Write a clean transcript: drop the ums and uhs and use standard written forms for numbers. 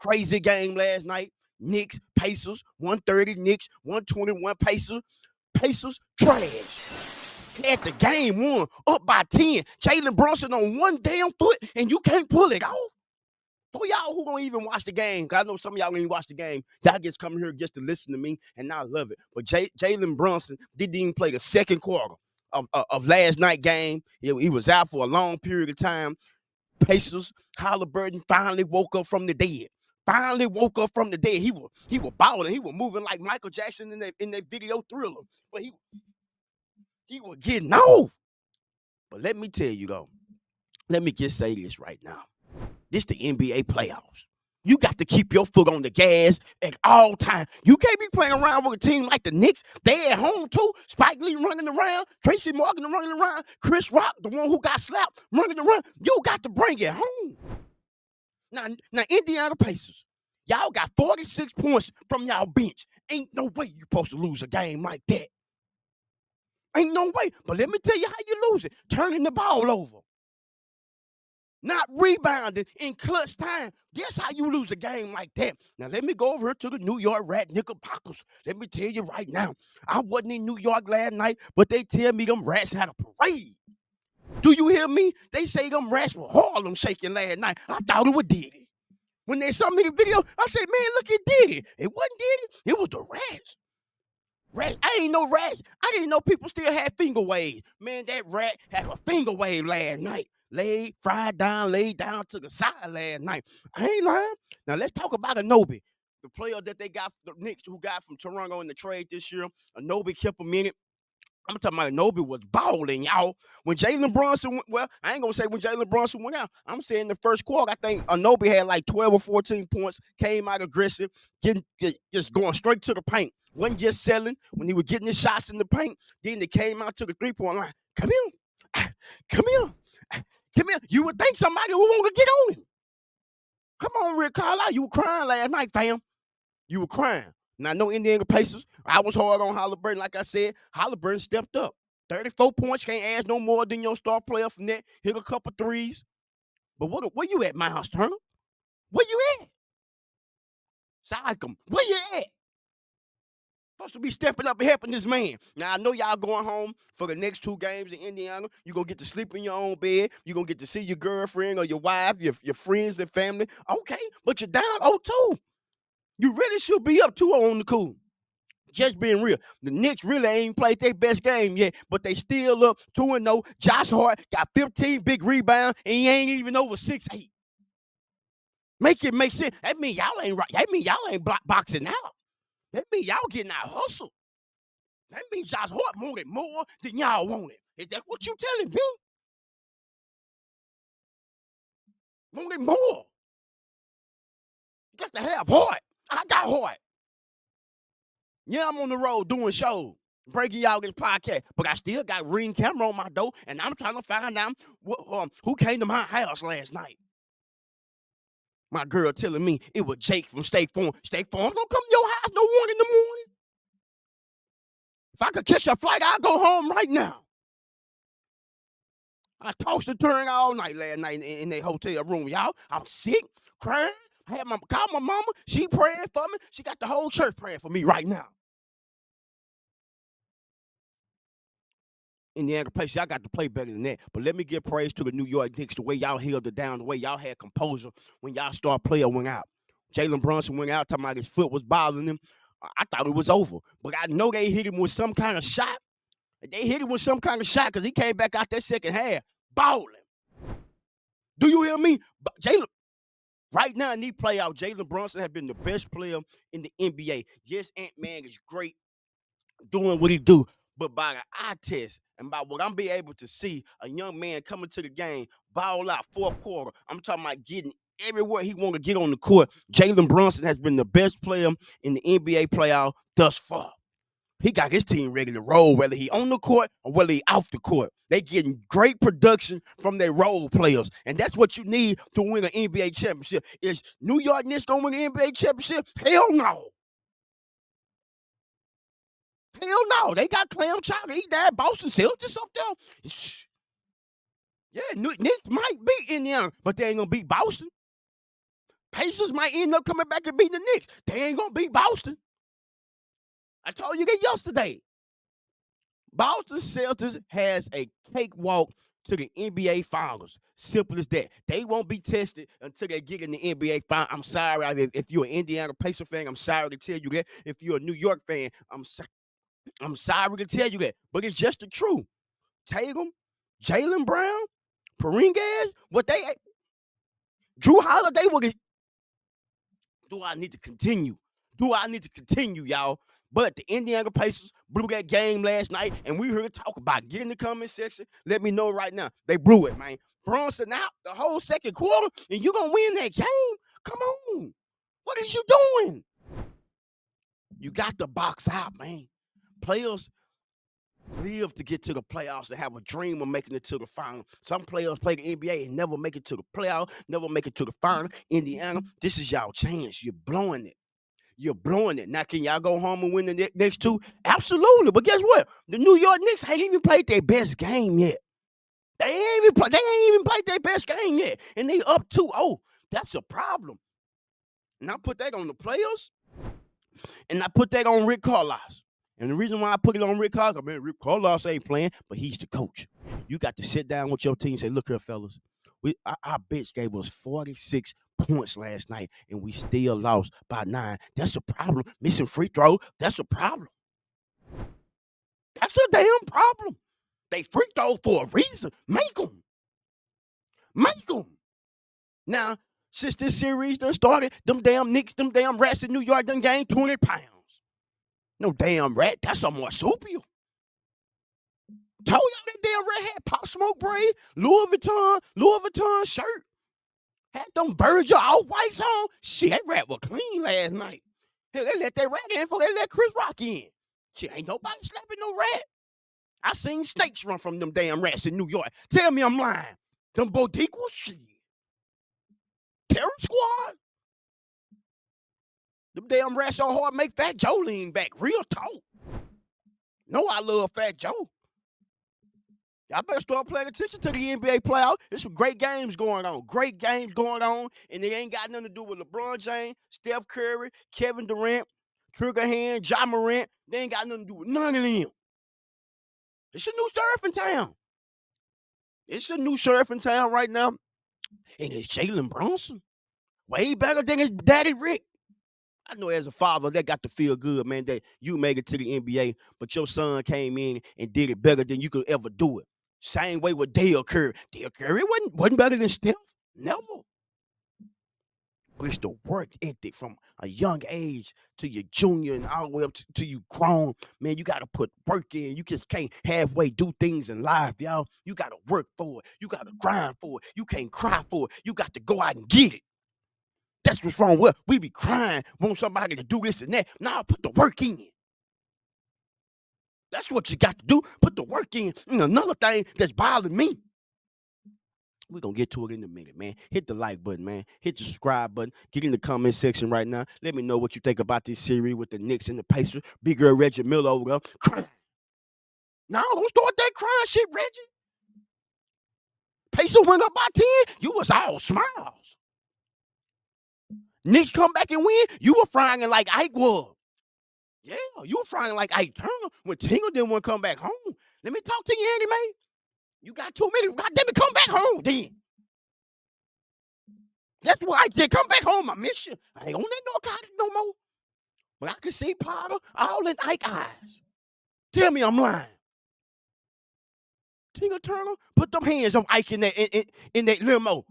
crazy game last night. Knicks, Pacers, 130, Knicks, 121, Pacers, trash. Had the game won, up by 10. Jalen Brunson on one damn foot, and you can't pull it off. For y'all who don't even watch the game, because I know some of y'all don't even watch the game, y'all just come here just to listen to me, and I love it. But Jalen Brunson didn't even play the second quarter of last night game. He was out for a long period of time. Pacers, Halliburton finally woke up from the dead. He was balling. He was moving like Michael Jackson in that video Thriller. But he was getting off. But let me tell you though, let me just say this right now. This the NBA playoffs. You got to keep your foot on the gas at all times. You can't be playing around with a team like the Knicks. They at home too. Spike Lee running around. Tracy Morgan running around. Chris Rock, the one who got slapped, running around. You got to bring it home. Now Indiana Pacers, y'all got 46 points from y'all bench. Ain't no way you supposed to lose a game like that. Ain't no way. But let me tell you how you lose it. Turning the ball over. Not rebounding in clutch time. That's how you lose a game like that. Now, let me go over here to the New York Rat Knickerbockers. Let me tell you right now, I wasn't in New York last night, but they tell me them rats had a parade. Do you hear me? They say them rats were Harlem shaking last night. I thought it was Diddy. When they saw me the video, I said, man, look at Diddy. It wasn't Diddy. It was the rats. Rats. I ain't know rats. I didn't know people still had finger waves. Man, that rat had a finger wave last night. Laid down to the side last night. I ain't lying. Now, let's talk about Anobi, the player that they got, the Knicks who got from Toronto in the trade this year. Anobi kept him in it. I'm talking about Anobi was balling, y'all. When Jalen Brunson went, I ain't going to say when Jalen Brunson went out. I'm saying the first quarter, I think Anobi had like 12 or 14 points, came out aggressive, just going straight to the paint. Wasn't just selling. When he was getting his shots in the paint, then they came out to the three-point line. Come here. You would think somebody would want to get on him. Come on, Rick Carlisle. You were crying last night, fam. You were crying. Now, I know Indiana Pacers. I was hard on Halliburton. Like I said, Halliburton stepped up. 34 points. Can't ask no more than your star player from that. Hit a couple threes. But where you at, Miles Turner? Where you at? Sycam, where you at? Supposed to be stepping up and helping this man. Now, I know y'all going home for the next 2 games in Indiana. You're going to get to sleep in your own bed. You're going to get to see your girlfriend or your wife, your friends and family. Okay, but you're down 0-2. You really should be up 2-0 on the cool. Just being real. The Knicks really ain't played their best game yet, but they still up 2-0. Josh Hart got 15 big rebounds, and he ain't even over 6'8". Make it make sense. That mean y'all ain't right. That mean y'all ain't boxing out. That means y'all getting out hustle. That means Josh Hart wanted more than y'all wanted. Is that what you telling me? Wanted more. You got to have heart. I got heart. Yeah, I'm on the road doing shows, breaking y'all this podcast, but I still got Ring camera on my door, and I'm trying to find out who came to my house last night. My girl telling me it was Jake from State Farm. State Farm don't come to your house no 1 in the morning. If I could catch a flight, I'd go home right now. I tossed and turned all night last night in that hotel room, y'all. I'm sick, crying. I had called my mama. She praying for me. She got the whole church praying for me right now. Indiana Pacers, y'all got to play better than that. But let me give praise to the New York Knicks, the way y'all held it down, the way y'all had composure when y'all star player went out. Jalen Brunson went out, talking about his foot was bothering him. I thought it was over. But I know they hit him with some kind of shot. They hit him with some kind of shot because he came back out that second half, balling. Do you hear me? Jalen, right now in these playoffs, Jalen Brunson has been the best player in the NBA. Yes, Ant-Man is great doing what he do. But by the eye test and by what I'm being able to see, a young man coming to the game, ball out, fourth quarter. I'm talking about getting everywhere he want to get on the court. Jalen Brunson has been the best player in the NBA playoff thus far. He got his team ready to roll, whether he on the court or whether he off the court. They getting great production from their role players. And that's what you need to win an NBA championship. Is New York Knicks going to win the NBA championship? Hell no. Hell no. They got clam chowder. He died Boston Celtics up there. Yeah, Knicks might beat Indiana, but they ain't going to beat Boston. Pacers might end up coming back and beating the Knicks. They ain't gonna beat Boston. I told you that yesterday. Boston Celtics has a cakewalk to the NBA Finals. Simple as that. They won't be tested until they get in the NBA Finals. I'm sorry if you're an Indiana Pacers fan. I'm sorry to tell you that. If you're a New York fan, I'm sorry to tell you that. But it's just the truth. Tatum, Jaylen Brown, Porzingis, Drew Holiday will get. Do I need to continue? Y'all? But the Indiana Pacers blew that game last night, and we here to talk about it. Get in the comment section. Let me know right now. They blew it, man. Brunson out the whole second quarter, and you gonna win that game? Come on. What is you doing? You got to box out, man. Players live to get to the playoffs and have a dream of making it to the final. Some players play the NBA and never make it to the playoffs, never make it to the final. Indiana, this is y'all chance. You're blowing it. Now, can y'all go home and win the next two? Absolutely. But guess what? The New York Knicks ain't even played their best game yet. They ain't even played their best game yet. And they up 2-0. That's a problem. And I put that on the players, and I put that on Rick Carlisle. And the reason why I put it on Rick Carlisle, man, Rick Carlisle ain't playing, but he's the coach. You got to sit down with your team and say, look here, fellas. Our bench gave us 46 points last night, and we still lost by 9. That's a problem. Missing free throw, that's a problem. That's a damn problem. They free throw for a reason. Make them. Now, since this series done started, them damn Knicks, them damn rats in New York done gained 20 pounds. No damn rat. That's a marsupial. Told y'all that damn rat had Pop Smoke braid, Louis Vuitton shirt. Had them Virgil all-whites on. Shit, that rat was clean last night. Hell, they let that rat in before they let Chris Rock in. Shit, ain't nobody slapping no rat. I seen snakes run from them damn rats in New York. Tell me I'm lying. Them Bodiqua, shit. Terror Squad. Them damn rats so hard make Fat Joe lean back. Real talk. No, I love Fat Joe. Y'all better start paying attention to the NBA playoffs. There's some great games going on. And they ain't got nothing to do with LeBron James, Steph Curry, Kevin Durant, Trigger Hand, Ja Morant. They ain't got nothing to do with none of them. It's a new sheriff in town. Right now. And it's Jalen Brunson. Way better than his daddy Rick. I know as a father, that got to feel good, man, that you make it to the NBA, but your son came in and did it better than you could ever do it. Same way with Dale Curry. Dale Curry wasn't better than Steph. Never. But it's the work ethic from a young age to your junior and all the way up to you grown. Man, you got to put work in. You just can't halfway do things in life, y'all. You got to work for it. You got to grind for it. You can't cry for it. You got to go out and get it. That's what's wrong with us. We be crying, want somebody to do this and that. Now put the work in. That's what you got to do. Put the work in. And another thing that's bothering me, we're going to get to it in a minute, man. Hit the like button, man. Hit the subscribe button. Get in the comment section right now. Let me know what you think about this series with the Knicks and the Pacers. Big girl Reggie Miller over there crying. No, don't start that crying shit, Reggie. Pacers went up by 10. You was all smiles. Knicks come back and win. You were frying like Ike was. Yeah, you were frying like Ike Turner when Tingle didn't want to come back home. Let me talk to you, Andy, man. You got 2 minutes. God damn it, come back home then. That's why I said, come back home. I miss you. I ain't on that narcotic no more. But I can see Potter all in Ike eyes. Tell me I'm lying. Tingle Turner, put them hands on Ike in that limo.